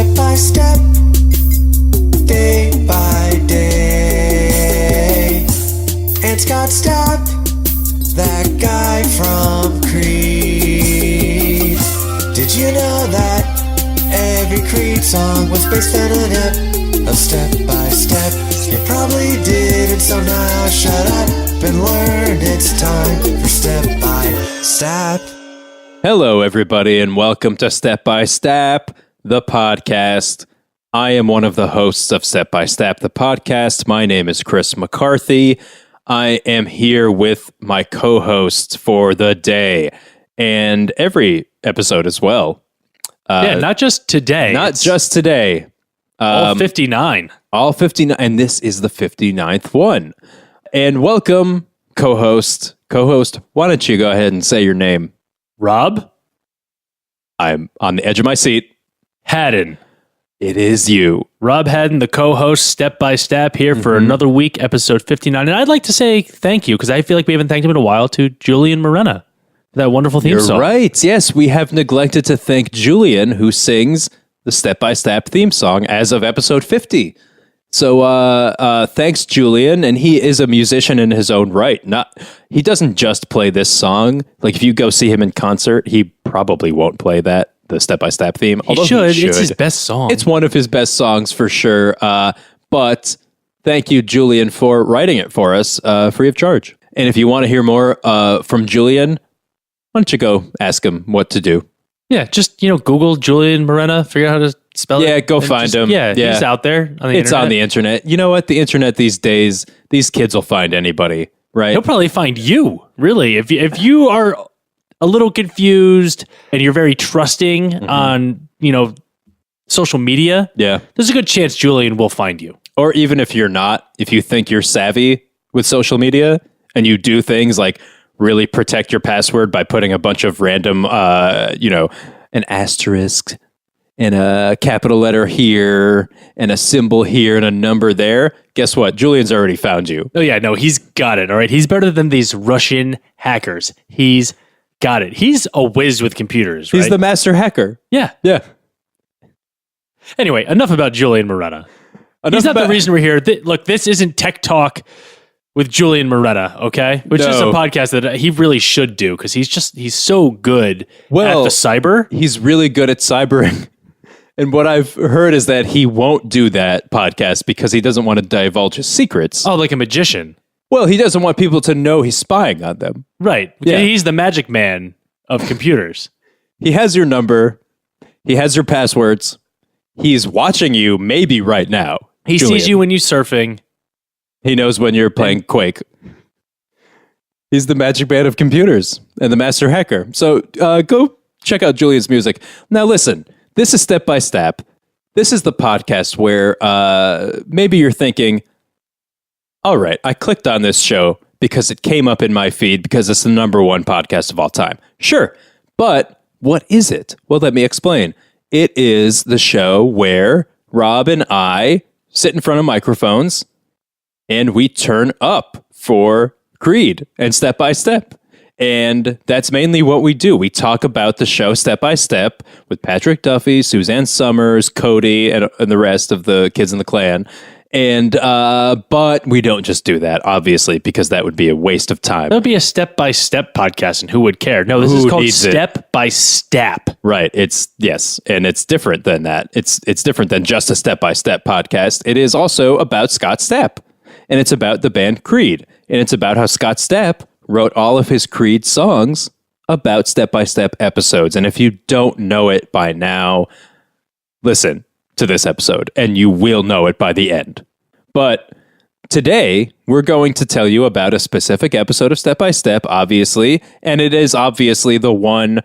step by step, day by day. And Scott Stapp, that guy from Creed. Did you know that every Creed song was based on an ep of Step by Step? You probably didn't, so now shut up and learn. It's time for Step by Step. Hello, everybody, and welcome to Step by Step, the podcast. I am one of the hosts of Step by Step, the podcast. My name is Chris McCarthy. I am here with my co-hosts for the day and every episode as well. Not just today. Not just today. All 59. All 59, and this is the 59th one. And welcome, co-host. Co-host, why don't you go ahead and say your name? Rob? I'm on the edge of my seat. Haddon. It is you. Rob Haddon, the co-host, Step by Step, here for another week, episode 59. And I'd like to say thank you, because I feel like we haven't thanked him in a while, to Julian Morena for that wonderful theme song. You're right. Yes, we have neglected to thank Julian, who sings the Step by Step theme song as of episode 50. So thanks, Julian. And he is a musician in his own right. He doesn't just play this song. Like, if you go see him in concert, he probably won't play the Step by Step theme. He should. It's his best song. It's one of his best songs for sure. But thank you, Julian, for writing it for us free of charge. And if you want to hear more from Julian, why don't you go ask him what to do? Yeah, just, Google Julian Morena, figure out how to spell it. Yeah, go find him. Yeah, he's out there on the internet. It's on the internet. You know what? The internet these days, these kids will find anybody, right? He'll probably find you, really. If you are a little confused and you're very trusting on, social media, there's a good chance Julian will find you. Or even if you're not, if you think you're savvy with social media and you do things like really protect your password by putting a bunch of random, an asterisk and a capital letter here and a symbol here and a number there. Guess what? Julian's already found you. Oh, yeah. No, he's got it. All right. He's better than these Russian hackers. He's got it. He's a whiz with computers, right? He's the master hacker. Yeah. Yeah. Anyway, enough about Julian Morena. He's not the reason we're here. Look, this isn't Tech Talk with Julian Morena, okay? Which is a podcast that he really should do, because he's so good at the cyber. He's really good at cybering. And what I've heard is that he won't do that podcast because he doesn't want to divulge his secrets. Oh, like a magician. Well, he doesn't want people to know he's spying on them. Right. Yeah. He's the magic man of computers. He has your number. He has your passwords. He's watching you maybe right now. He sees you when you're surfing. He knows when you're playing Quake. He's the magic man of computers and the master hacker. So go check out Julian's music. Now listen, this is Step by Step. This is the podcast where maybe you're thinking, all right, I clicked on this show because it came up in my feed because it's the number one podcast of all time. Sure, but what is it? Well, let me explain. It is the show where Rob and I sit in front of microphones and we turn up for Creed and Step by Step. And that's mainly what we do. We talk about the show Step by Step with Patrick Duffy, Suzanne Summers, Cody, and the rest of the kids in the clan. And but we don't just do that, obviously, because that would be a waste of time. That would be a Step-by-Step podcast, and who would care? No, this is called Step by Step. Right. Yes, and it's different than that. It's different than just a Step-by-Step podcast. It is also about Scott Stapp, and it's about the band Creed, and it's about how Scott Stapp wrote all of his Creed songs about Step-by-Step episodes. And if you don't know it by now, listen to this episode, and you will know it by the end. But today, we're going to tell you about a specific episode of Step by Step, obviously, and it is obviously the one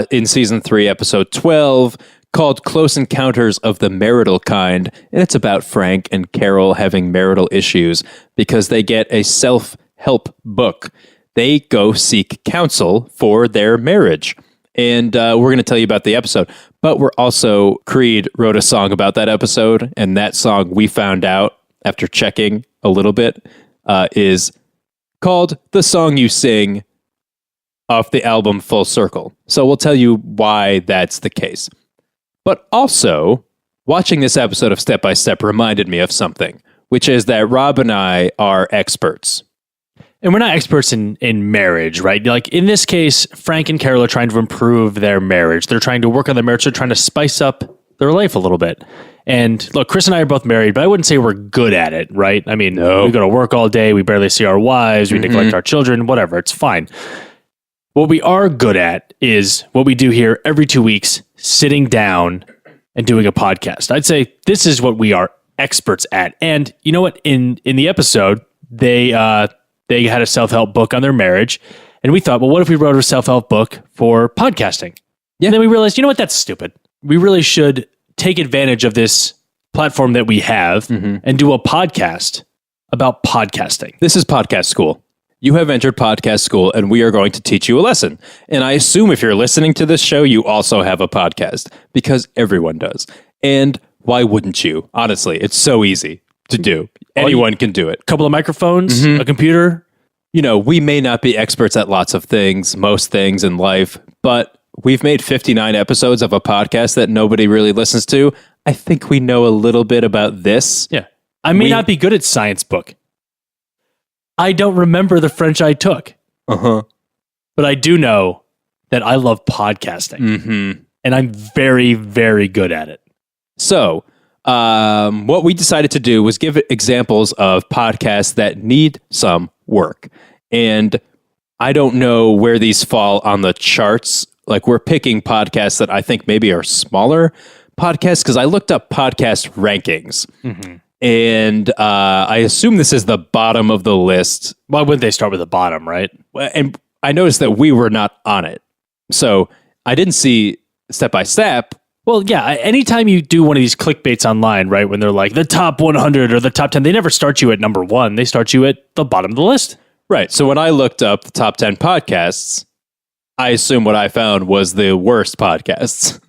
in Season 3, Episode 12, called Close Encounters of the Marital Kind, and it's about Frank and Carol having marital issues because they get a self-help book. They go seek counsel for their marriage. And we're going to tell you about the episode. But we're also, Creed wrote a song about that episode. And that song, we found out after checking a little bit, is called The Song You Sing off the album Full Circle. So we'll tell you why that's the case. But also, watching this episode of Step by Step reminded me of something, which is that Rob and I are experts. And we're not experts in marriage, right? Like in this case, Frank and Carol are trying to improve their marriage. They're trying to work on their marriage. They're trying to spice up their life a little bit. And look, Chris and I are both married, but I wouldn't say we're good at it, right? I mean, we go to work all day. We barely see our wives. We neglect our children, whatever. It's fine. What we are good at is what we do here every 2 weeks, sitting down and doing a podcast. I'd say this is what we are experts at. And you know what? In the episode, they had a self-help book on their marriage. And we thought, well, what if we wrote a self-help book for podcasting? Yeah. And then we realized, you know what? That's stupid. We really should take advantage of this platform that we have and do a podcast about podcasting. This is podcast school. You have entered podcast school, and we are going to teach you a lesson. And I assume if you're listening to this show, you also have a podcast, because everyone does. And why wouldn't you? Honestly, it's so easy to do. Anyone can do it. A couple of microphones, a computer. You know, we may not be experts at lots of things, most things in life, but we've made 59 episodes of a podcast that nobody really listens to. I think we know a little bit about this. Yeah. I may not be good at science book. I don't remember the French I took. But I do know that I love podcasting. And I'm very, very good at it. So, what we decided to do was give examples of podcasts that need some work. And I don't know where these fall on the charts. Like, we're picking podcasts that I think maybe are smaller podcasts, because I looked up podcast rankings. And I assume this is the bottom of the list. Why wouldn't they start with the bottom, right? And I noticed that we were not on it. So I didn't see Step by Step. Well, yeah, anytime you do one of these clickbaits online, right, when they're like the top 100 or the top 10, they never start you at number 1. They start you at the bottom of the list. Right. So when I looked up the top 10 podcasts, I assume what I found was the worst podcasts.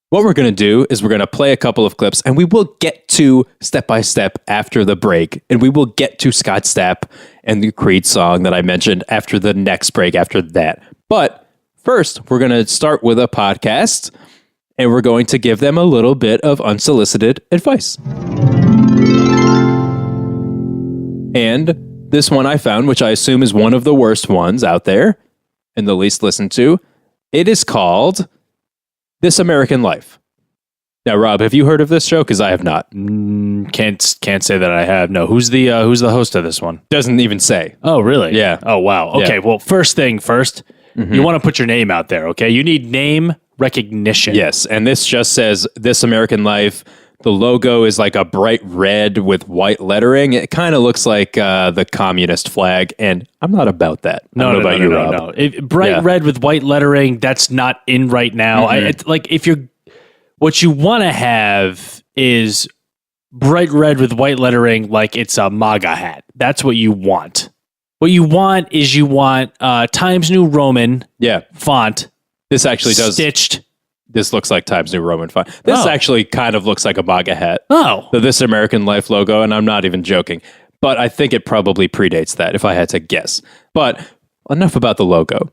What we're going to do is we're going to play a couple of clips, and we will get to Step by Step after the break, and we will get to Scott Stapp and the Creed song that I mentioned after the next break after that. But first, we're going to start with a podcast, and we're going to give them a little bit of unsolicited advice. And this one I found, which I assume is one of the worst ones out there and the least listened to. It is called This American Life. Now, Rob, have you heard of this show? Because I have not. Can't say that I have. No. Who's the host of this one? Doesn't even say. Oh, really? Yeah. Oh, wow. Okay. Yeah. Well, first thing first, you want to put your name out there. Okay. You need name recognition. Yes. And this just says This American Life. The logo is like a bright red with white lettering. It kind of looks like the communist flag, and I'm not about that. No. Bright red with white lettering, that's not in right now. What you want to have is bright red with white lettering, like it's a MAGA hat. That's what you want. What you want is Times New Roman font. This actually does stitched. This looks like Times New Roman font. This actually kind of looks like a MAGA hat. Oh. The This American Life logo, and I'm not even joking. But I think it probably predates that, if I had to guess. But enough about the logo.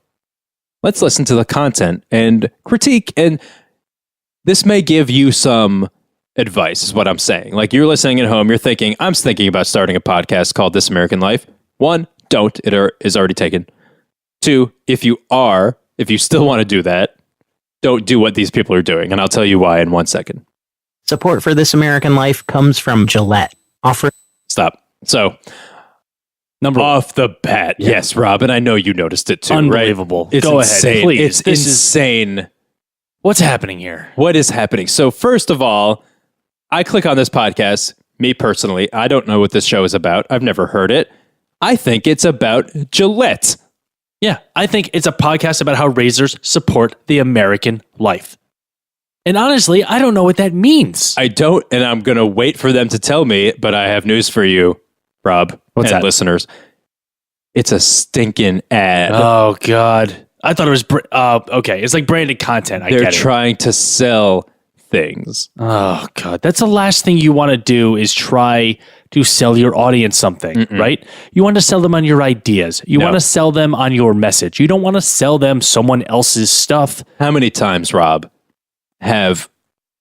Let's listen to the content and critique. And this may give you some advice, is what I'm saying. Like, you're listening at home, you're thinking, I'm thinking about starting a podcast called This American Life. 1, don't. It is already taken. 2, if you still want to do that, don't do what these people are doing, and I'll tell you why in 1 second. Support for This American Life comes from Gillette. Stop. So, off the bat, yes, Rob, and I know you noticed it too, Unbelievable. Right? It's Go insane. ahead, please. It's insane. What's happening here? What is happening? So, first of all, I click on this podcast. Me personally, I don't know what this show is about. I've never heard it. I think it's about Gillette. Yeah, I think it's a podcast about how razors support the American life. And honestly, I don't know what that means. I don't, and I'm going to wait for them to tell me, but I have news for you, Rob, and listeners. It's a stinking ad. Oh, God. I thought it was... okay, it's like branded content. They're trying to sell things. Oh, God. That's the last thing you want to do is try to sell your audience something, right? You want to sell them on your ideas. You want to sell them on your message. You don't want to sell them someone else's stuff. How many times, Rob, have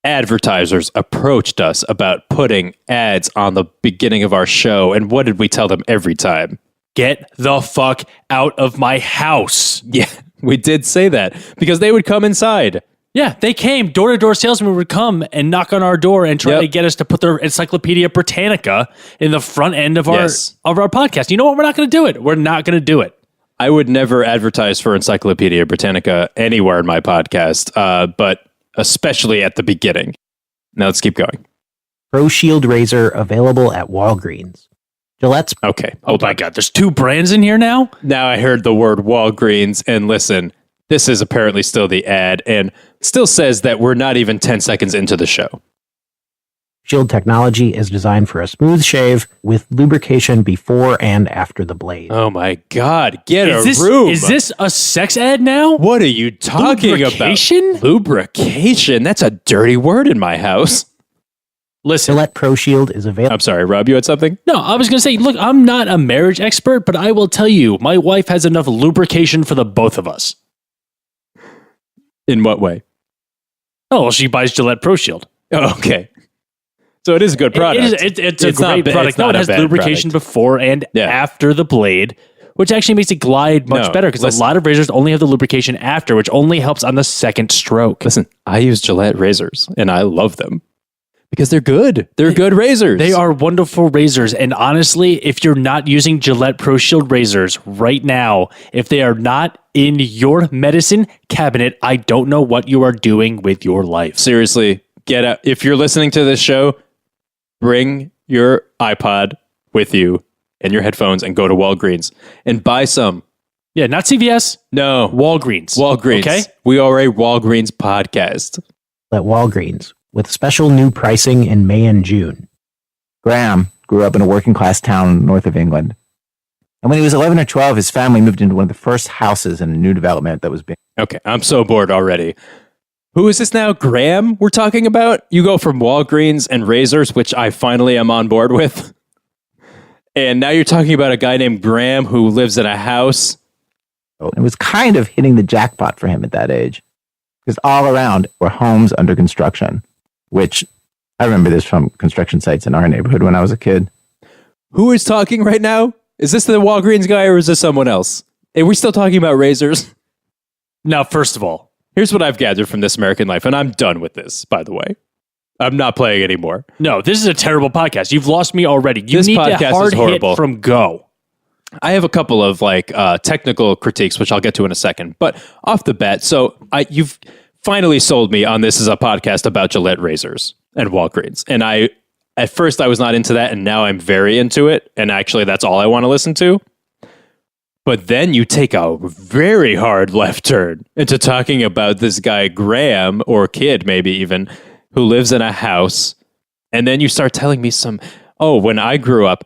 advertisers approached us about putting ads on the beginning of our show. And what did we tell them every time? Get the fuck out of my house. Yeah, we did say that because they would come inside. Yeah, they came. Door-to-door salesmen would come and knock on our door and try to get us to put their Encyclopedia Britannica in the front end of our podcast. You know what? We're not going to do it. We're not going to do it. I would never advertise for Encyclopedia Britannica anywhere in my podcast, but especially at the beginning. Now let's keep going. Pro Shield razor available at Walgreens. Gillette's. Okay. Oh my God, there's 2 brands in here now? Now I heard the word Walgreens, and listen, this is apparently still the ad, and still says that we're not even 10 seconds into the show. Shield technology is designed for a smooth shave with lubrication before and after the blade. Oh my God, get Is a room. Is this a sex ad now? What are you talking Lubrication? about? Lubrication? That's a dirty word in my house. Listen. Gillette Pro Shield is available. I'm sorry, Rob, you had something? No, I was going to say, look, I'm not a marriage expert, but I will tell you, my wife has enough lubrication for the both of us. In what way? Oh, well, she buys Gillette Pro Shield. Oh, okay. So it is a good product. It's a great product. No, it has lubrication before and after the blade, which actually makes it glide much better because a lot of razors only have the lubrication after, which only helps on the second stroke. Listen, I use Gillette razors, and I love them because they're good. They're good razors. They are wonderful razors. And honestly, if you're not using Gillette Pro Shield razors right now, if they are not in your medicine cabinet, I don't know what you are doing with your life. Seriously, get out. If you're listening to this show, bring your iPod with you and your headphones and go to Walgreens and buy some. Yeah, not CVS. No. Walgreens. Walgreens. Okay. We are a Walgreens podcast. At Walgreens with special new pricing in May and June. Graham grew up in a working class town north of England. And when he was 11 or 12, his family moved into one of the first houses in a new development that was being... Okay, I'm so bored already. Who is this now? Graham we're talking about? You go from Walgreens and razors, which I finally am on board with. And now you're talking about a guy named Graham who lives in a house. It was kind of hitting the jackpot for him at that age. Because all around were homes under construction, which I remember this from construction sites in our neighborhood when I was a kid. Who is talking right now? Is this the Walgreens guy or is this someone else? Are we still talking about razors? Now, first of all, here's what I've gathered from This American Life, and I'm done with this, by the way. I'm not playing anymore. No, this is a terrible podcast. You've lost me already. You This need podcast to hard is horrible. hit from go. I have a couple of technical critiques, which I'll get to in a second. But off the bat, you've finally sold me on this as a podcast about Gillette razors and Walgreens. And at first I was not into that, and now I'm very into it. And actually, that's all I want to listen to. But then you take a very hard left turn into talking about this guy, Graham, or kid maybe even, who lives in a house. And then you start telling me when I grew up,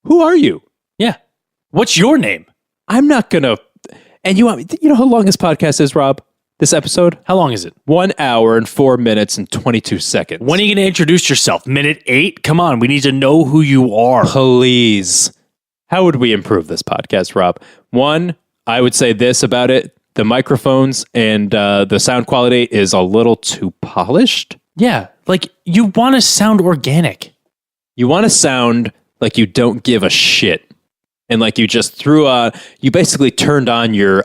who are you? Yeah. What's your name? I'm not going to... And you know how long this podcast is, Rob? This episode? How long is it? 1 hour and 4 minutes and 22 seconds. When are you going to introduce yourself? Minute 8? Come on, we need to know who you are. Please. How would we improve this podcast, Rob? One, I would say this about it. The microphones and the sound quality is a little too polished. Yeah, like you want to sound organic. You want to sound like you don't give a shit. And like you just you basically turned on your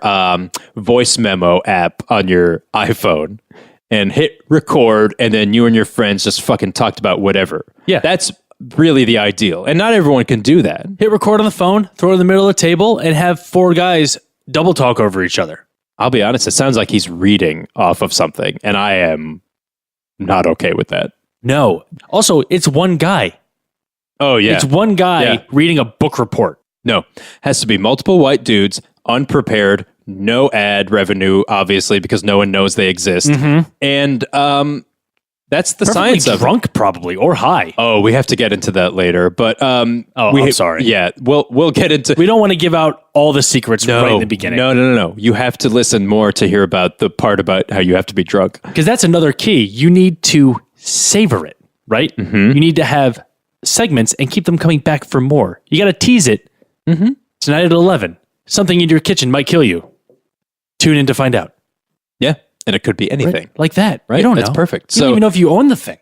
voice memo app on your iPhone and hit record, and then you and your friends just fucking talked about whatever. Yeah. That's really the ideal. And not everyone can do that. Hit record on the phone, throw it in the middle of the table, and have 4 guys double talk over each other. I'll be honest, it sounds like he's reading off of something, and I am not okay with that. No. Also, it's one guy. Oh, yeah. It's one guy reading a book report. No. Has to be multiple white dudes, unprepared, no ad revenue, obviously, because no one knows they exist. Mm-hmm. And that's the Preferably science of it. drunk, probably, or high. Oh, we have to get into that later. But I'm sorry. Yeah, we'll get into... We don't want to give out all the secrets right in the beginning. No. You have to listen more to hear about the part about how you have to be drunk. Because that's another key. You need to savor it, right? Mm-hmm. You need to have segments and keep them coming back for more. You got to tease it. Mm-hmm. Tonight at 11, something in your kitchen might kill you. Tune in to find out. Yeah. And it could be anything. Right. Like that. Right? You don't That's know. perfect. You don't even know if you own the thing.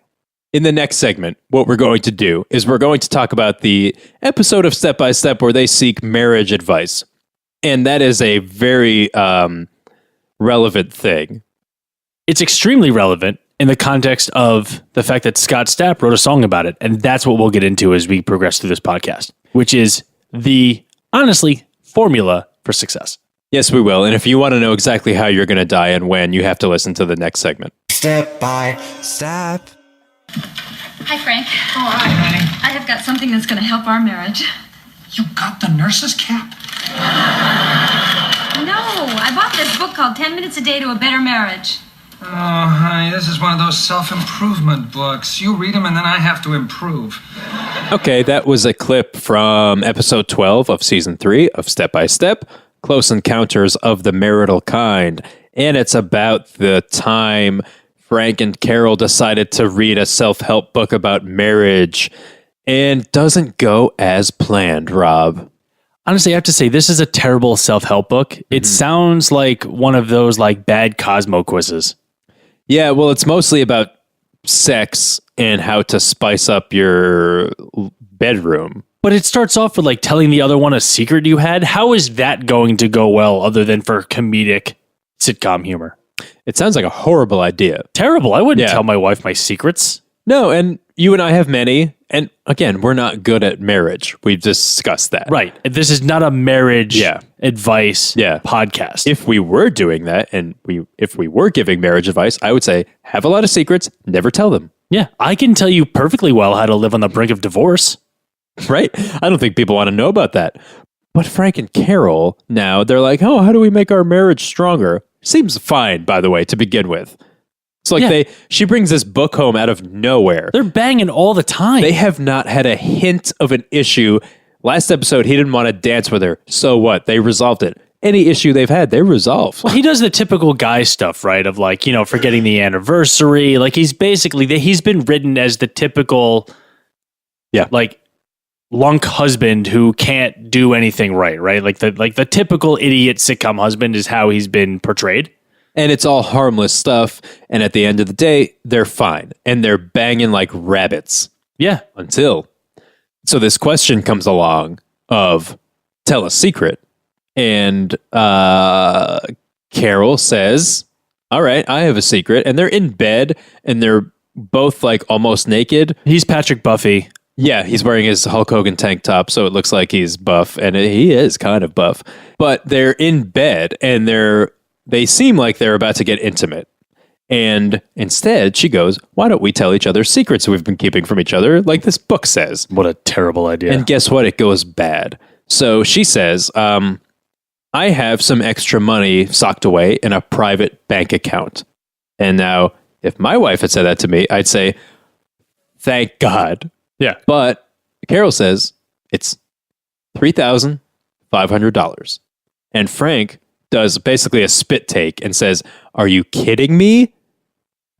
In the next segment, what we're going to do is we're going to talk about the episode of Step by Step where they seek marriage advice. And that is a very relevant thing. It's extremely relevant in the context of the fact that Scott Stapp wrote a song about it. And that's what we'll get into as we progress through this podcast, which is the, honestly, formula for success. Yes, we will. And if you want to know exactly how you're going to die and when, you have to listen to the next segment. Step by step. Hi, Frank. Oh, hi, honey. I have got something that's going to help our marriage. You got the nurse's cap? No, I bought this book called 10 Minutes a Day to a Better Marriage. Oh, honey, this is one of those self-improvement books. You read them and then I have to improve. Okay, that was a clip from episode 12 of season 3 of Step by Step, Close Encounters of the Marital Kind. And it's about the time Frank and Carol decided to read a self-help book about marriage and doesn't go as planned, Rob. Honestly, I have to say, this is a terrible self-help book. It sounds like one of those like bad Cosmo quizzes. Yeah, well, it's mostly about sex and how to spice up your bedroom. But it starts off with like telling the other one a secret you had. How is that going to go well other than for comedic sitcom humor? It sounds like a horrible idea. Terrible. I wouldn't tell my wife my secrets. No, and you and I have many. And again, we're not good at marriage. We've discussed that. Right. This is not a marriage advice podcast. If we were doing that and if we were giving marriage advice, I would say have a lot of secrets, never tell them. Yeah, I can tell you perfectly well how to live on the brink of divorce. Right? I don't think people want to know about that. But Frank and Carol, now, they're like, oh, how do we make our marriage stronger? Seems fine, by the way, to begin with. It's like she brings this book home out of nowhere. They're banging all the time. They have not had a hint of an issue. Last episode, he didn't want to dance with her. So what? They resolved it. Any issue they've had, they resolve. Well, he does the typical guy stuff, right? Of like, forgetting the anniversary. Like he's been written as the typical, like lunk husband who can't do anything right? Like the typical idiot sitcom husband is how he's been portrayed. And it's all harmless stuff. And at the end of the day, they're fine. And they're banging like rabbits. Yeah. So this question comes along of tell a secret. And Carol says, all right, I have a secret. And they're in bed and they're both like almost naked. He's Patrick Buffy. Yeah, he's wearing his Hulk Hogan tank top, so it looks like he's buff. And he is kind of buff. But they're in bed and they seem like they're about to get intimate. And instead, she goes, why don't we tell each other secrets we've been keeping from each other, like this book says? What a terrible idea. And guess what? It goes bad. So she says, I have some extra money socked away in a private bank account. And now, if my wife had said that to me, I'd say, thank God. Yeah. But Carol says, it's $3,500. And Frank does basically a spit take and says, are you kidding me?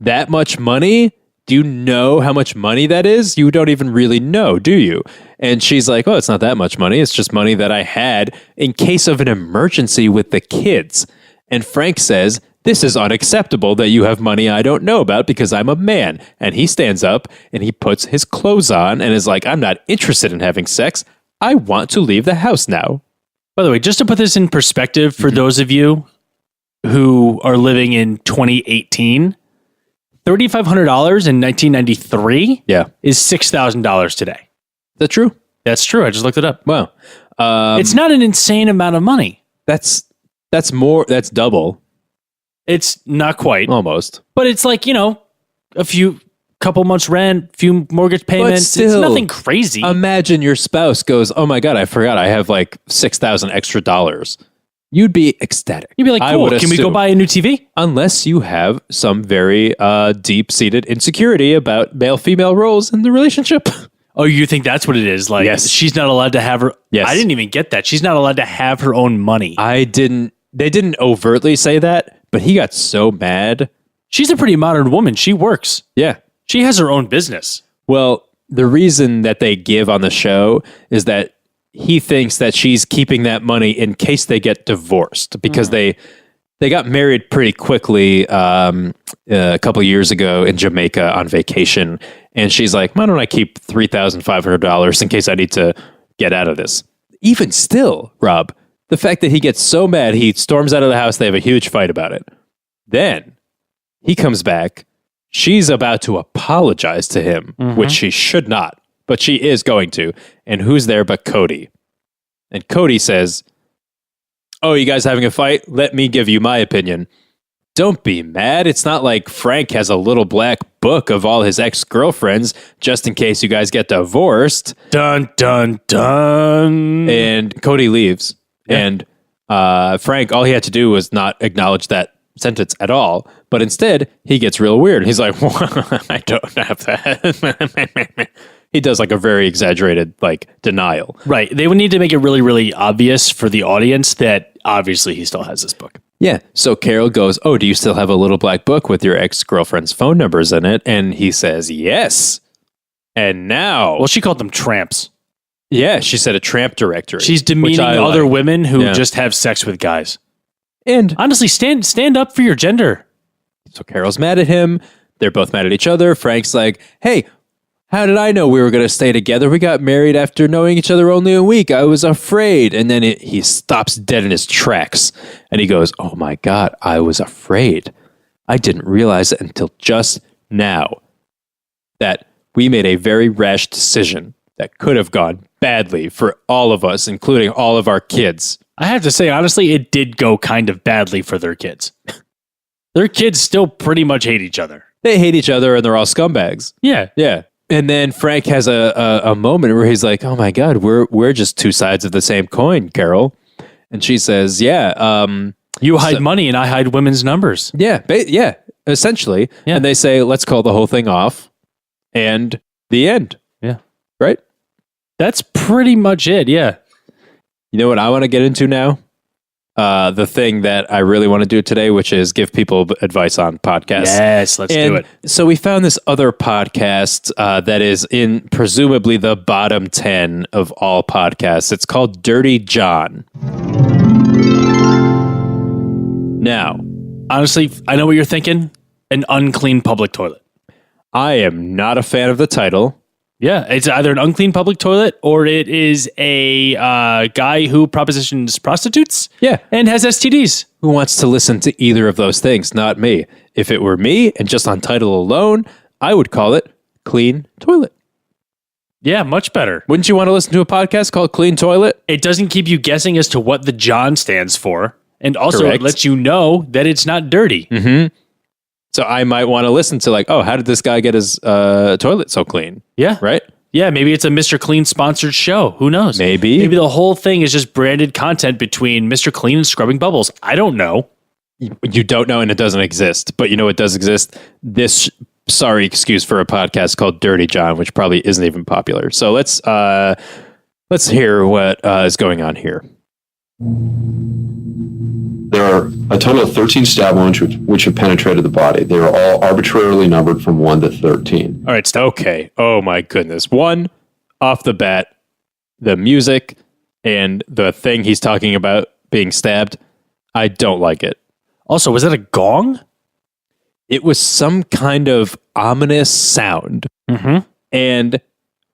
That much money? Do you know how much money that is? You don't even really know, do you? And she's like, oh, it's not that much money. It's just money that I had in case of an emergency with the kids. And Frank says, this is unacceptable that you have money I don't know about because I'm a man. And he stands up and he puts his clothes on and is like, I'm not interested in having sex. I want to leave the house now. By the way, just to put this in perspective for those of you who are living in 2018, $3,500 in 1993 is $6,000 today. Is that true? That's true. I just looked it up. Wow. It's not an insane amount of money. That's double. It's not quite. Almost. But it's like, a couple months rent, few mortgage payments. Still, it's nothing crazy. Imagine your spouse goes, oh my God, I forgot I have like $6,000 extra dollars. You'd be ecstatic. You'd be like, cool, can we go buy a new TV? Unless you have some very deep-seated insecurity about male-female roles in the relationship. Oh, you think that's what it is? Like, she's not allowed to have her... Yes. I didn't even get that. She's not allowed to have her own money. They didn't overtly say that, but he got so mad. She's a pretty modern woman. She works. Yeah. She has her own business. Well, the reason that they give on the show is that he thinks that she's keeping that money in case they get divorced because they They got married pretty quickly a couple years ago in Jamaica on vacation. And she's like, why don't I keep $3,500 in case I need to get out of this? Even still, Rob, the fact that he gets so mad, he storms out of the house. They have a huge fight about it. Then he comes back. She's about to apologize to him, which she should not, but she is going to. And who's there but Cody? And Cody says, oh, you guys having a fight? Let me give you my opinion. Don't be mad. It's not like Frank has a little black book of all his ex-girlfriends just in case you guys get divorced. Dun, dun, dun. And Cody leaves. Yeah. And Frank, all he had to do was not acknowledge that sentence at all. But instead, he gets real weird. He's like, well, I don't have that. He does like a very exaggerated like denial. Right. They would need to make it really, really obvious for the audience that obviously he still has this book. Yeah. So Carol goes, oh, do you still have a little black book with your ex-girlfriend's phone numbers in it? And he says, yes. And now... Well, she called them tramps. Yeah, she said a tramp directory. She's demeaning other women who just have sex with guys. And honestly, stand up for your gender. So Carol's mad at him. They're both mad at each other. Frank's like, hey, how did I know we were going to stay together? We got married after knowing each other only a week. I was afraid. And then he stops dead in his tracks. And he goes, oh my God, I was afraid. I didn't realize it until just now that we made a very rash decision that could have gone badly for all of us, including all of our kids. I have to say, honestly, it did go kind of badly for their kids. Their kids still pretty much hate each other. They hate each other and they're all scumbags. Yeah. Yeah. And then Frank has a moment where he's like, oh my God, we're just two sides of the same coin, Carol. And she says, yeah. You hide money and I hide women's numbers. Yeah. Yeah. Essentially. Yeah. And they say, let's call the whole thing off. And the end. Yeah. Right? That's pretty much it. Yeah. You know what I want to get into now? The thing that I really want to do today, which is give people advice on podcasts. Yes, let's do it. So we found this other podcast that is in presumably the bottom 10 of all podcasts. It's called Dirty John. Now, honestly, I know what you're thinking. An unclean public toilet. I am not a fan of the title. Yeah, it's either an unclean public toilet or it is a guy who propositions prostitutes. Yeah. And has STDs. Who wants to listen to either of those things? Not me. If it were me and just on title alone, I would call it Clean Toilet. Yeah, much better. Wouldn't you want to listen to a podcast called Clean Toilet? It doesn't keep you guessing as to what the John stands for. And also Correct. It lets you know that it's not dirty. Mm-hmm. So I might want to listen to like, oh, how did this guy get his toilet so clean? Yeah. Right? Yeah, maybe it's a Mr. Clean sponsored show. Who knows? Maybe the whole thing is just branded content between Mr. Clean and Scrubbing Bubbles. I don't know. You don't know and it doesn't exist. But you know what does exist? This sorry excuse for a podcast called Dirty John, which probably isn't even popular. So let's hear what is going on here. There are a total of 13 stab wounds which have penetrated the body. They are all arbitrarily numbered from 1 to 13. All right. Okay. Oh, my goodness. One, off the bat, the music and the thing he's talking about being stabbed, I don't like it. Also, was that a gong? It was some kind of ominous sound. Mm-hmm. And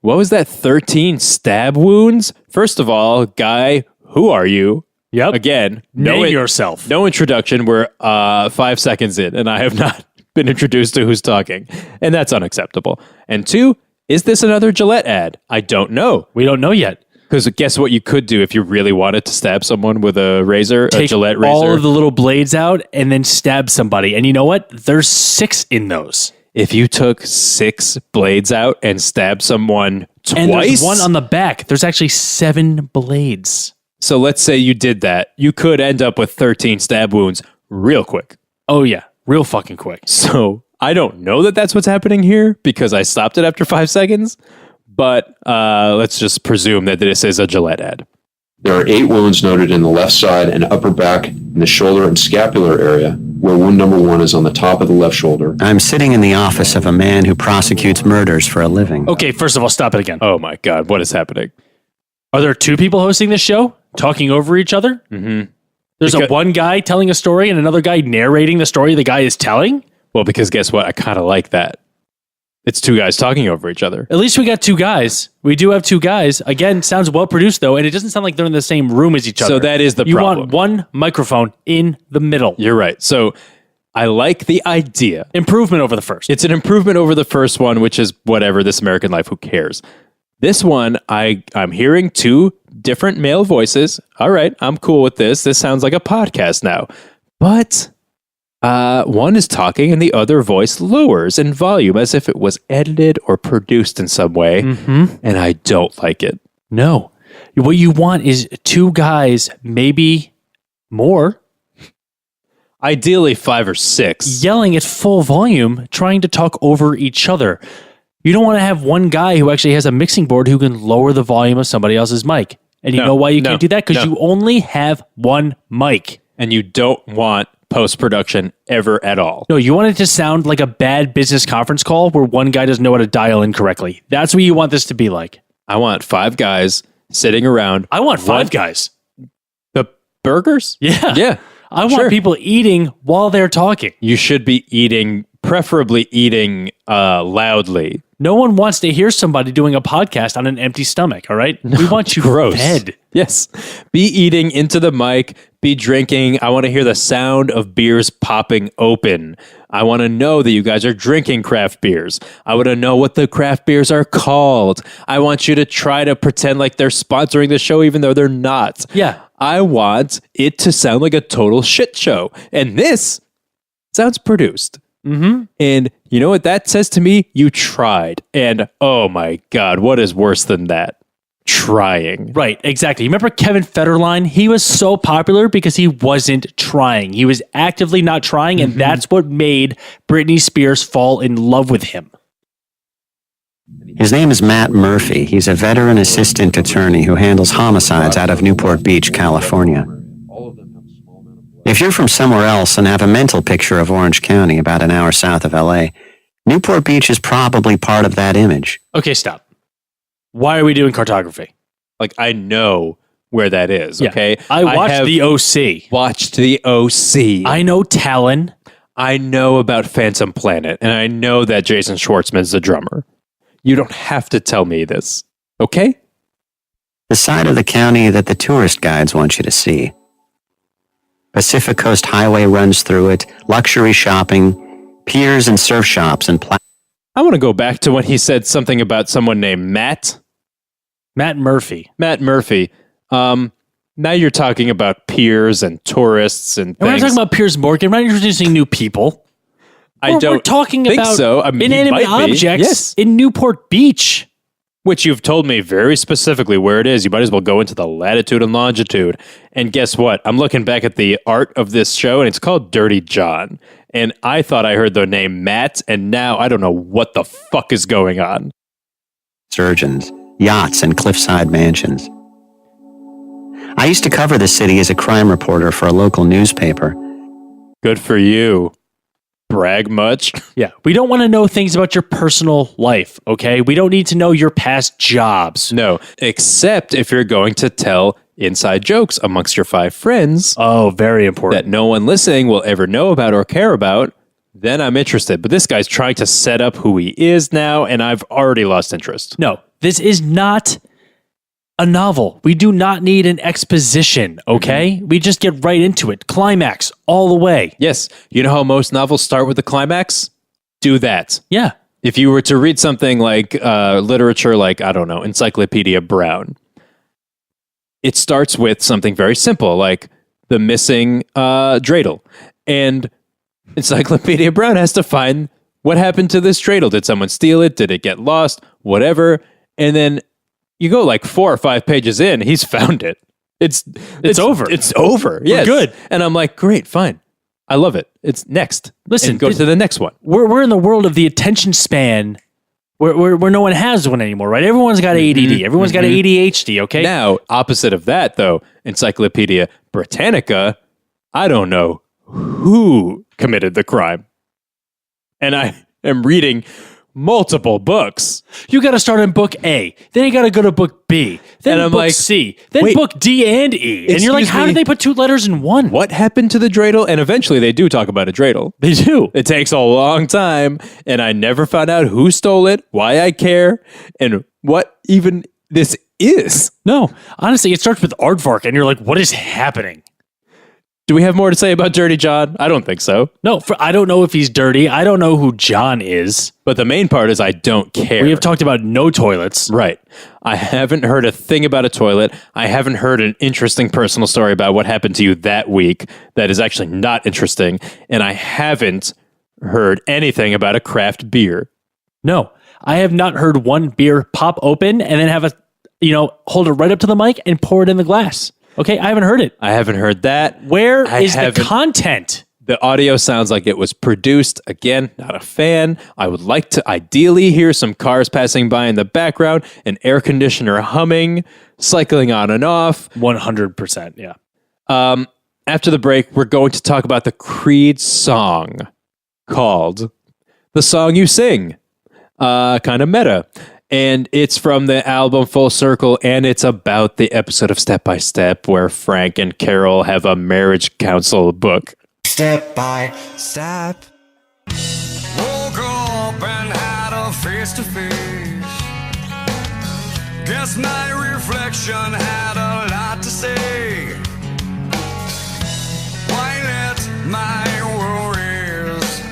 what was that? 13 stab wounds? First of all, guy, who are you? Yep. Again, name yourself. No introduction. We're 5 seconds in, and I have not been introduced to who's talking, and that's unacceptable. And 2, is this another Gillette ad? I don't know. We don't know yet. Because guess what you could do if you really wanted to stab someone with a razor, a Gillette razor? All of the little blades out and then stab somebody. And you know what? There's 6 in those. If you took 6 blades out and stabbed someone twice, and there's one on the back. There's actually 7 blades. So let's say you did that. You could end up with 13 stab wounds real quick. Oh, yeah. Real fucking quick. So I don't know that that's what's happening here because I stopped it after 5 seconds. But let's just presume that this is a Gillette ad. There are 8 wounds noted in the left side and upper back in the shoulder and scapular area, where wound number 1 is on the top of the left shoulder. I'm sitting in the office of a man who prosecutes murders for a living. Okay, first of all, stop it again. Oh my God, what is happening? Are there 2 people hosting this show? Talking over each other? Mm-hmm. There's one guy telling a story and another guy narrating the story the guy is telling? Well, because guess what? I kind of like that. It's two guys talking over each other. At least we got two guys. We do have two guys. Again, sounds well produced though, and it doesn't sound like they're in the same room as each other. So that is the you problem. You want one microphone in the middle. You're right. So I like the idea. Improvement over the first. It's an improvement over the first one, which is whatever, This American Life, who cares? This one, I'm hearing two different male voices. All right, I'm cool with this. This sounds like a podcast now. But one is talking and the other voice lowers in volume as if it was edited or produced in some way. Mm-hmm. And I don't like it. No. What you want is two guys, maybe more. Ideally 5 or 6. Yelling at full volume, trying to talk over each other. You don't want to have one guy who actually has a mixing board who can lower the volume of somebody else's mic. And you know why you can't do that? Because you only have one mic. And you don't want post-production ever at all. No, you want it to sound like a bad business conference call where one guy doesn't know how to dial in correctly. That's what you want this to be like. I want 5 guys sitting around. I want 5 guys. The burgers? Yeah. Yeah. I want people eating while they're talking. You should be eating, preferably eating loudly. No one wants to hear somebody doing a podcast on an empty stomach, all right? We want you fed. Yes. Be eating into the mic, be drinking. I want to hear the sound of beers popping open. I want to know that you guys are drinking craft beers. I want to know what the craft beers are called. I want you to try to pretend like they're sponsoring the show even though they're not. Yeah. I want it to sound like a total shit show. And this sounds produced. Mm-hmm. And you know what that says to me? You tried. And oh my God, what is worse than that? Trying. Right, exactly. You remember Kevin Federline? He was so popular because he wasn't trying. He was actively not trying, and that's what made Britney Spears fall in love with him. His name is Matt Murphy. He's a veteran assistant attorney who handles homicides out of Newport Beach, California. If you're from somewhere else and have a mental picture of Orange County about an hour south of LA, Newport Beach is probably part of that image. Okay, stop. Why are we doing cartography? Like, I know where that is, okay? I watched the OC. Watched the OC. I know Talon. I know about Phantom Planet, and I know that Jason Schwartzman's the drummer. You don't have to tell me this, okay? The side of the county that the tourist guides want you to see. Pacific Coast Highway runs through it, luxury shopping, piers and surf shops and I want to go back to when he said something about someone named Matt. Matt Murphy. Matt Murphy. Now you're talking about piers and tourists and things. We're not talking about Piers Morgan. We're not introducing new people. We're talking think about so. I mean, inanimate objects in Newport Beach. Which you've told me very specifically where it is. You might as well go into the latitude and longitude. And guess what? I'm looking back at the art of this show, and it's called Dirty John. And I thought I heard the name Matt, and now I don't know what the fuck is going on. surgeons, yachts, and cliffside mansions. I used to cover the city as a crime reporter for a local newspaper. Good for you. Brag much? Yeah, we don't want to know things about your personal life, okay? We don't need to know your past jobs. No, except if you're going to tell inside jokes amongst your 5 friends. Oh, very important. That no one listening will ever know about or care about. Then I'm interested. But this guy's trying to set up who he is now, and I've already lost interest. No, this is not a novel. We do not need an exposition, okay? We just get right into it. Climax all the way. Yes. You know how most novels start with the climax? Do that. Yeah. If you were to read something like literature like, I don't know, Encyclopedia Brown, it starts with something very simple, like the missing dreidel. And Encyclopedia Brown has to find what happened to this dreidel. Did someone steal it? Did it get lost? Whatever. And then you go like 4 or 5 pages in, he's found it. It's over. It's over. Yes. We're good. And I'm like, great, fine. I love it. It's next. Listen, and go to the next one. We're in the world of the attention span where no one has one anymore, right? Everyone's got ADD. Everyone's got ADHD, okay? Now, opposite of that, though, Encyclopedia Britannica, I don't know who committed the crime. And I am reading multiple books. You got to start in book A, then you got to go to book B, then And I'm book like, C, then wait, book D and E. And you're like, excuse how me? did they put 2 letters in one? What happened to the dreidel? And eventually they do talk about a dreidel. They do. It takes a long time, and I never found out who stole it, why I care, and what even this is. No, honestly, it starts with aardvark, and you're like, what is happening? Do we have more to say about Dirty John? I don't think so. No, I don't know if he's dirty. I don't know who John is. But the main part is I don't care. We have talked about no toilets. Right. I haven't heard a thing about a toilet. I haven't heard an interesting personal story about what happened to you that week that is actually not interesting. And I haven't heard anything about a craft beer. No, I have not heard one beer pop open and then have hold it right up to the mic and pour it in the glass. Okay, I haven't heard it. I haven't heard that. Where is the content? The audio sounds like it was produced. Again, not a fan. I would like to ideally hear some cars passing by in the background, an air conditioner humming, cycling on and off. 100%, yeah. After the break, we're going to talk about the Creed song called The Song You Sing. Kind of meta. And it's from the album Full Circle, and it's about the episode of Step by Step where Frank and Carol have a marriage counsel book. Step by step. Woke up and had a face to face. Guess my reflection had a lot to say. Why let my worries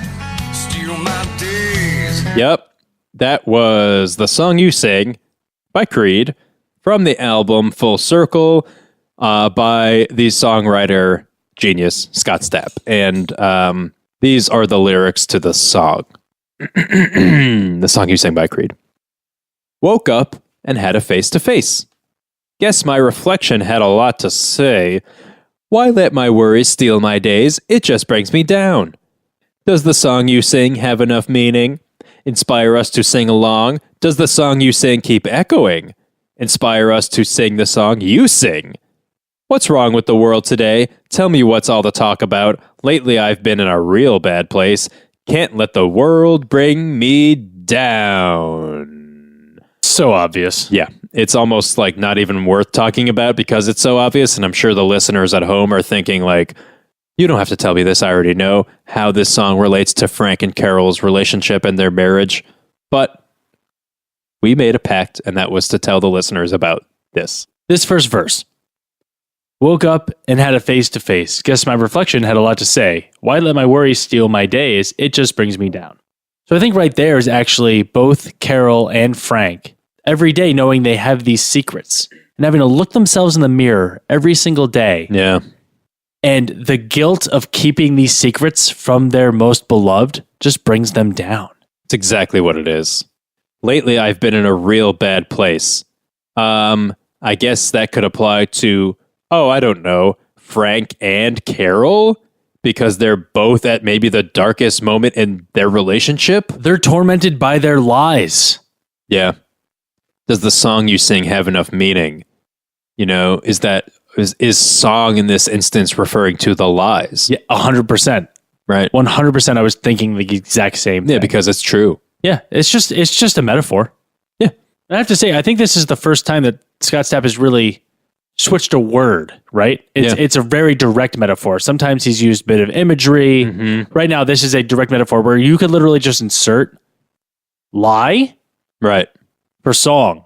steal my days? Yep. That was The Song You Sing by Creed from the album Full Circle by the songwriter genius Scott Stapp. And these are the lyrics to the song. The Song You Sing by Creed. Woke up and had a face-to-face. Guess my reflection had a lot to say. Why let my worries steal my days? It just brings me down. Does the song you sing have enough meaning? Inspire us to sing along? Does the song you sing keep echoing? Inspire us to sing the song you sing? What's wrong with the world today? Tell me what's all the talk about. Lately I've been in a real bad place. Can't let the world bring me down. So obvious. Yeah, it's almost like not even worth talking about because it's so obvious, and I'm sure the listeners at home are thinking like, you don't have to tell me this, I already know how this song relates to Frank and Carol's relationship and their marriage. But we made a pact, and that was to tell the listeners about this. This first verse. Woke up and had a face-to-face. Guess my reflection had a lot to say. Why let my worries steal my days? It just brings me down. So I think right there is actually both Carol and Frank every day knowing they have these secrets and having to look themselves in the mirror every single day. Yeah. And the guilt of keeping these secrets from their most beloved just brings them down. It's exactly what it is. Lately, I've been in a real bad place. I guess that could apply to, I don't know, Frank and Carol, because they're both at maybe the darkest moment in their relationship. They're tormented by their lies. Yeah. Does the song you sing have enough meaning? You know, is song in this instance referring to the lies? Yeah, 100%. Right. 100%. I was thinking the exact same thing. Yeah, because it's true. Yeah, it's just a metaphor. Yeah. I have to say, I think this is the first time that Scott Stapp has really switched a word, right? It's a very direct metaphor. Sometimes he's used a bit of imagery. Mm-hmm. Right now, this is a direct metaphor where you could literally just insert lie right for song,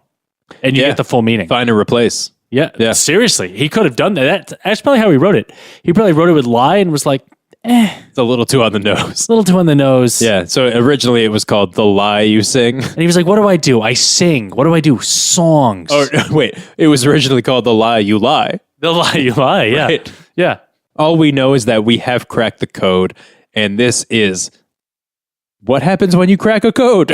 and you get the full meaning. Find and replace. Yeah. Seriously, he could have done that. That's probably how he wrote it. He probably wrote it with lie and was like, it's a little too on the nose. A little too on the nose. Yeah. So originally it was called The Lie You Sing. And he was like, what do I do? I sing. What do I do? Songs. Oh, wait. It was originally called The Lie You Lie. The Lie You Lie. Yeah. Right. Yeah. All we know is that we have cracked the code, and this is what happens when you crack a code.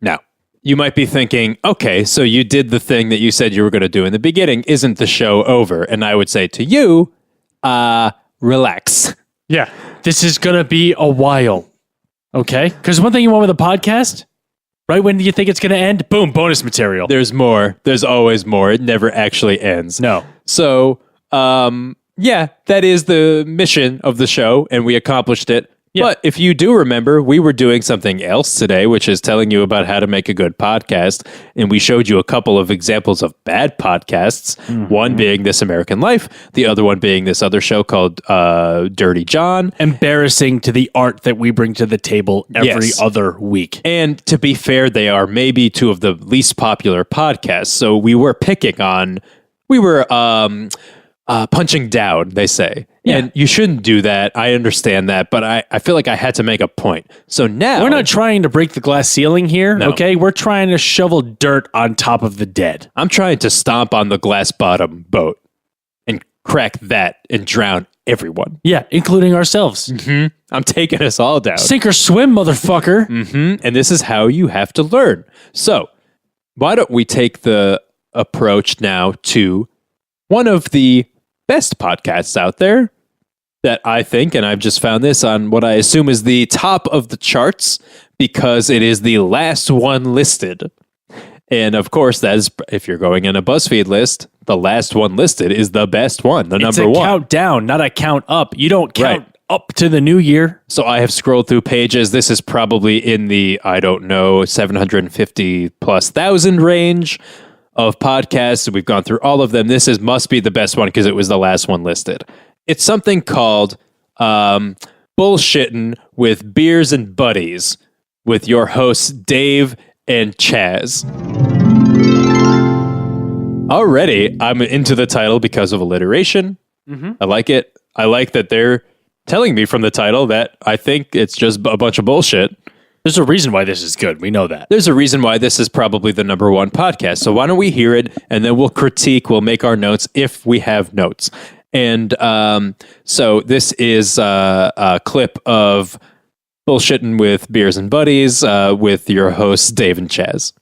Now, you might be thinking, okay, so you did the thing that you said you were going to do in the beginning. Isn't the show over? And I would say to you, relax. Yeah. This is going to be a while. Okay? Because one thing you want with a podcast, right when you think it's going to end, boom, bonus material. There's more. There's always more. It never actually ends. No. So, yeah, that is the mission of the show, and we accomplished it Yeah. But if you do remember, we were doing something else today, which is telling you about how to make a good podcast. And we showed you a couple of examples of bad podcasts. One being This American Life, the other one being this other show called Dirty John. Embarrassing to the art that we bring to the table every other week. And to be fair, they are maybe two of the least popular podcasts. So we were punching down, they say. Yeah. And you shouldn't do that. I understand that, but I feel like I had to make a point. So now we're not trying to break the glass ceiling here, No. okay? We're trying to shovel dirt on top of the dead. I'm trying to stomp on the glass bottom boat and crack that and drown everyone. Yeah, including ourselves. I'm taking us all down. Sink or swim, motherfucker. And this is how you have to learn. So why don't we take the approach now to one of the best podcasts out there that I think, and I've just found this on what I assume is the top of the charts because it is the last one listed. And of course, that is, if you're going in a BuzzFeed list, the last one listed is the best one, the number one. It's a count down, not a count up. You don't count up to the new year. So I have scrolled through pages. This is probably in the, 750 plus thousand range of podcasts. We've gone through all of them. This must be the best one because it was the last one listed. It's something called Bullshittin' with Beers and Buddies with your hosts, Dave and Chaz. Already, I'm into the title because of alliteration. I like it. I like that they're telling me from the title that I think it's just a bunch of bullshit. There's a reason why this is good. We know that. There's a reason why this is probably the number one podcast. So why don't we hear it and then we'll critique, we'll make our notes if we have notes. And so this is a clip of Bullshittin' with Beers and Buddies with your hosts, Dave and Chaz.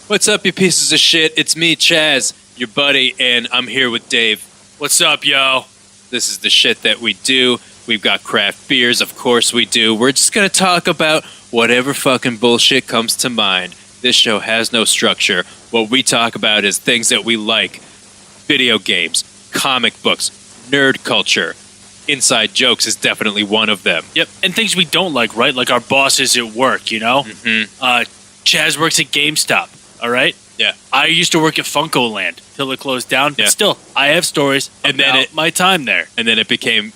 What's up, you pieces of shit? It's me, Chaz, your buddy, and I'm here with Dave. What's up, yo? This is the shit that we do. We've got craft beers, of course we do. We're just going to talk about whatever fucking bullshit comes to mind. This show has no structure. What we talk about is things that we like. Video games, comic books, nerd culture. Inside jokes is definitely one of them. Yep, and things we don't like, right? Like our bosses at work, you know? Chaz works at GameStop, all right? Yeah. I used to work at Funkoland till it closed down, but Yeah. still, I have stories about my time there. And then it became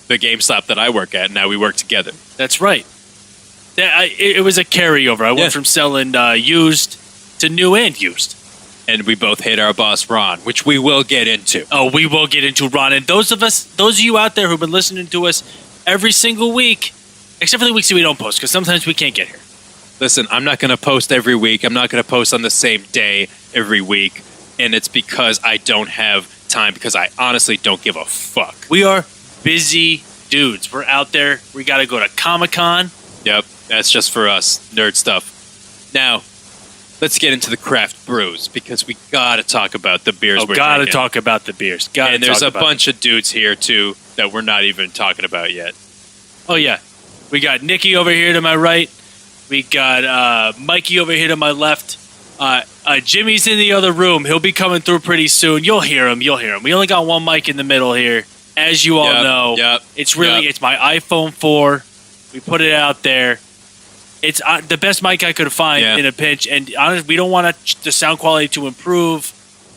the GameStop that I work at, and now we work together. That's right. It was a carryover. I went from selling used to new and used. And we both hate our boss, Ron, which we will get into. Oh, we will get into Ron. And those of you out there who've been listening to us every single week, except for the weeks that we don't post, because sometimes we can't get here. Listen, I'm not going to post every week. I'm not going to post on the same day every week. And it's because I don't have time, because I honestly don't give a fuck. We are busy dudes. We're out there. We got to go to Comic-Con. Yep, that's just for us, nerd stuff. Now, let's get into the craft brews, because we got to talk about the beers we're gotta drinking. talk about the beers. And there's a bunch of dudes here, too, that we're not even talking about yet. Oh, yeah. We got Nikki over here to my right. We got Mikey over here to my left. Jimmy's in the other room. He'll be coming through pretty soon. You'll hear him. We only got one mic in the middle here. As you all know, it's my iPhone 4. We put it out there. It's the best mic I could find in a pinch. And honestly, we don't want the sound quality to improve.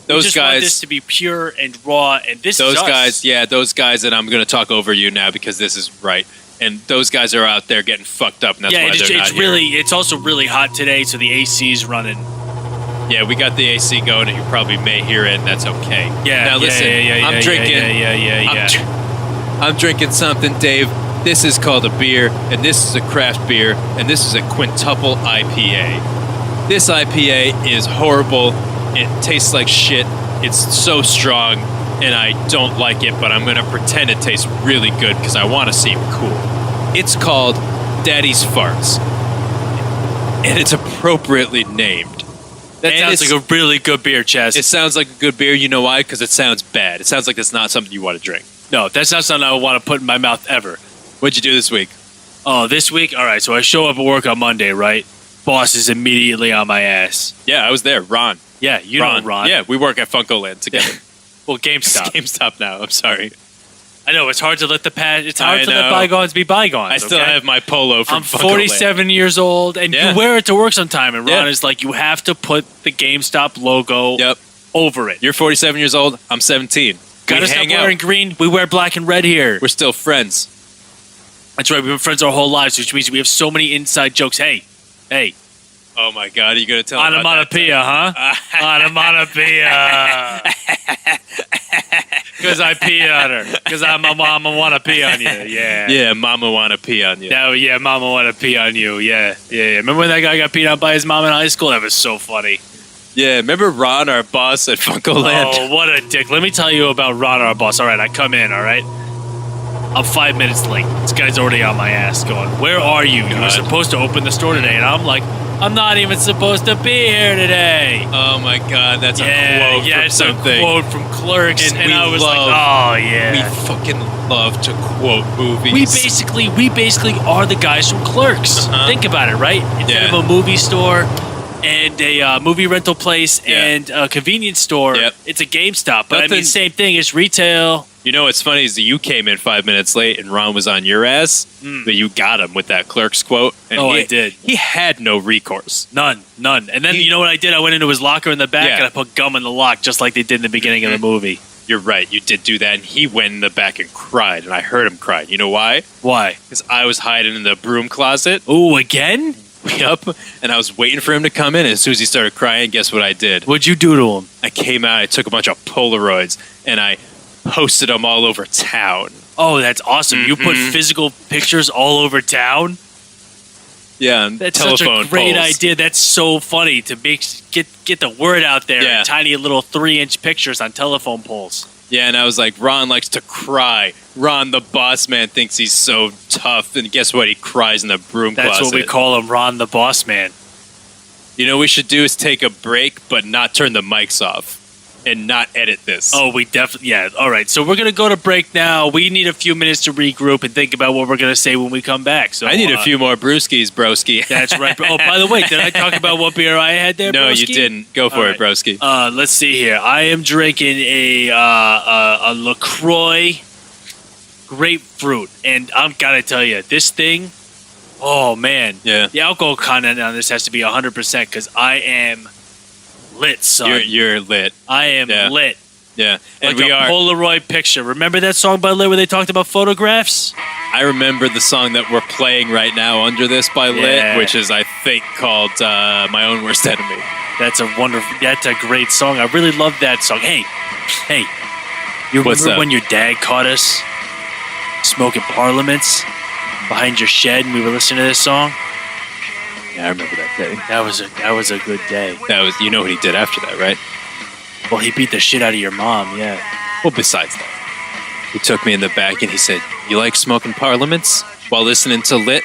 We just want this to be pure and raw. And this is us. Those guys, and I'm going to talk over you now because this is right. And those guys are out there getting fucked up, and that's why they're not here. It's also really hot today, so the AC's running. Yeah, we got the AC going, and you probably may hear it, and that's okay. Yeah. Now listen, I'm drinking. I'm drinking something, Dave. This is called a beer, and this is a craft beer, and this is a quintuple IPA. This IPA is horrible. It tastes like shit. It's so strong, and I don't like it, but I'm going to pretend it tastes really good because I want to seem cool. It's called Daddy's Farts, and it's appropriately named. That sounds like a really good beer, Chaz. It sounds like a good beer. You know why? Because it sounds bad. It sounds like it's not something you want to drink. No, that's not something I would want to put in my mouth ever. What'd you do this week? Oh, this week? All right, so I show up at work on Monday, right? Boss is immediately on my ass. Yeah, I was there. Ron. Yeah, you know Ron. Yeah, we work at Funkoland together. Well, GameStop. GameStop now. I'm sorry. I know it's hard to let the past. It's hard to let bygones be bygones. I still have my polo from. I'm 47 years old, and you wear it to work sometime. And Ron is like, you have to put the GameStop logo over it. You're 47 years old. I'm 17. Gotta stop wearing green. We wear black and red here. We're still friends. That's right. We've been friends our whole lives, which means we have so many inside jokes. Hey. Oh my God, are you gonna tell me about onomatopoeia, huh? Onomatopoeia. Because I pee on her. Because my mama want to pee on you. Yeah. Yeah, mama want to pee on you. No, yeah, mama want to pee on you. Yeah. Remember when that guy got peed on by his mom in high school? That was so funny. Yeah, remember Ron, our boss at Funkoland? Oh, what a dick. Let me tell you about Ron, our boss. All right, I come in, all right? I'm 5 minutes late. This guy's already on my ass going, where are you? You were supposed to open the store today. And I'm like, I'm not even supposed to be here today. Oh my God, that's a quote from something. A quote from Clerks. And I was like, oh yeah. We fucking love to quote movies. We basically are the guys from Clerks. Think about it, right? Instead of a movie store and a movie rental place and a convenience store, it's a GameStop. But I mean, same thing. It's retail. You know what's funny is that you came in 5 minutes late and Ron was on your ass, but you got him with that Clerks quote. And I did. He had no recourse. None. And then you know what I did? I went into his locker in the back and I put gum in the lock just like they did in the beginning of the movie. You're right. You did do that. And he went in the back and cried. And I heard him cry. You know why? Why? Because I was hiding in the broom closet. Ooh, again? Yup. And I was waiting for him to come in. And as soon as he started crying, guess what I did? What'd you do to him? I came out. I took a bunch of Polaroids. And I posted them all over town. Oh, that's awesome. You put physical pictures all over town? Yeah, that's such a great idea. That's so funny to get the word out there in tiny little 3-inch pictures on telephone poles. Yeah, and I was like, Ron likes to cry. Ron, the boss man, thinks he's so tough. And guess what? He cries in the broom closet. That's what we call him, Ron, the boss man. You know what we should do is take a break, but not turn the mics off. And not edit this. Oh, we definitely... Yeah, all right. So we're going to go to break now. We need a few minutes to regroup and think about what we're going to say when we come back. So I need a few more brewskis, broski. That's right. Oh, by the way, did I talk about what beer I had there, No, broski? you didn't. Go for it, broski. Let's see here. I am drinking a LaCroix grapefruit. And I'm got to tell you, this thing... Oh, man. Yeah. The alcohol content on this has to be 100% because I am... lit, son. You're lit. I am lit. Yeah. And like a Polaroid picture. Remember that song by Lit where they talked about photographs? I remember the song that we're playing right now under this by Lit, which is, I think, called My Own Worst Enemy. That's a great song. I really love that song. Hey, you remember when your dad caught us smoking Parliaments behind your shed and we were listening to this song? Yeah, I remember that day. That was a good day. You know what he did after that, right? Well, he beat the shit out of your mom, yeah. Well, besides that, he took me in the back and he said, "You like smoking Parliaments while listening to Lit?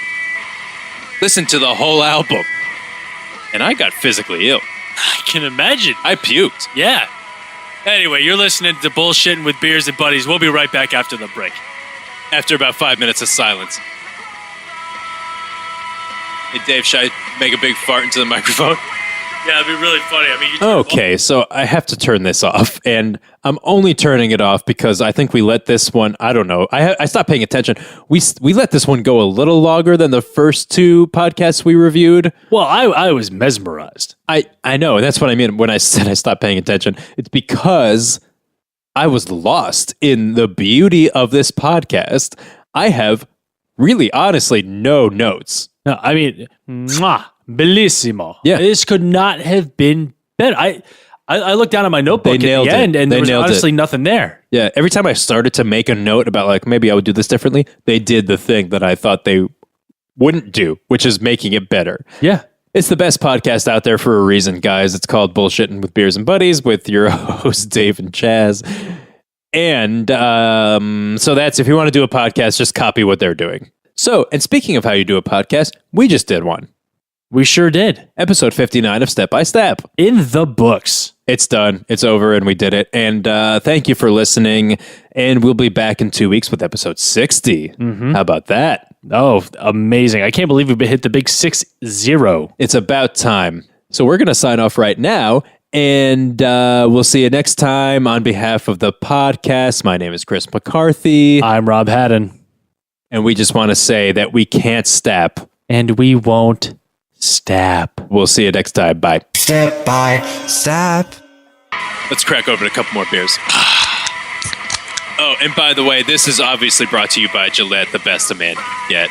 Listen to the whole album." And I got physically ill. I can imagine. I puked. Yeah. Anyway, you're listening to Bullshitting with Beers and Buddies. We'll be right back after the break. After about 5 minutes of silence. Hey, Dave, should I make a big fart into the microphone? Yeah, it'd be really funny. I mean, okay, so I have to turn this off, and I'm only turning it off because I think we let this one, I don't know, I stopped paying attention. We let this one go a little longer than the first two podcasts we reviewed. Well, I was mesmerized. I know, and that's what I mean when I said I stopped paying attention. It's because I was lost in the beauty of this podcast. I have really, honestly, no notes. No, I mean, bellissimo. Yeah. This could not have been better. I looked down at my notebook at the end, and there was honestly nothing there. Yeah, every time I started to make a note about, like, maybe I would do this differently, they did the thing that I thought they wouldn't do, which is making it better. Yeah. It's the best podcast out there for a reason, guys. It's called Bullshitting with Beers and Buddies with your hosts, Dave and Chaz. And so that's, if you want to do a podcast, just copy what they're doing. So, and speaking of how you do a podcast, we just did one. We sure did. Episode 59 of Step by Step. In the books. It's done. It's over, and we did it. And thank you for listening. And we'll be back in 2 weeks with episode 60. Mm-hmm. How about that? Oh, amazing. I can't believe we've hit the big 60. It's about time. So we're going to sign off right now. And we'll see you next time. On behalf of the podcast, my name is Chris McCarthy. I'm Rob Haddon. And we just want to say that we can't stap. And we won't stap. We'll see you next time. Bye. Step by step. Let's crack open a couple more beers. Oh, and by the way, this is obviously brought to you by Gillette, the best a man yet.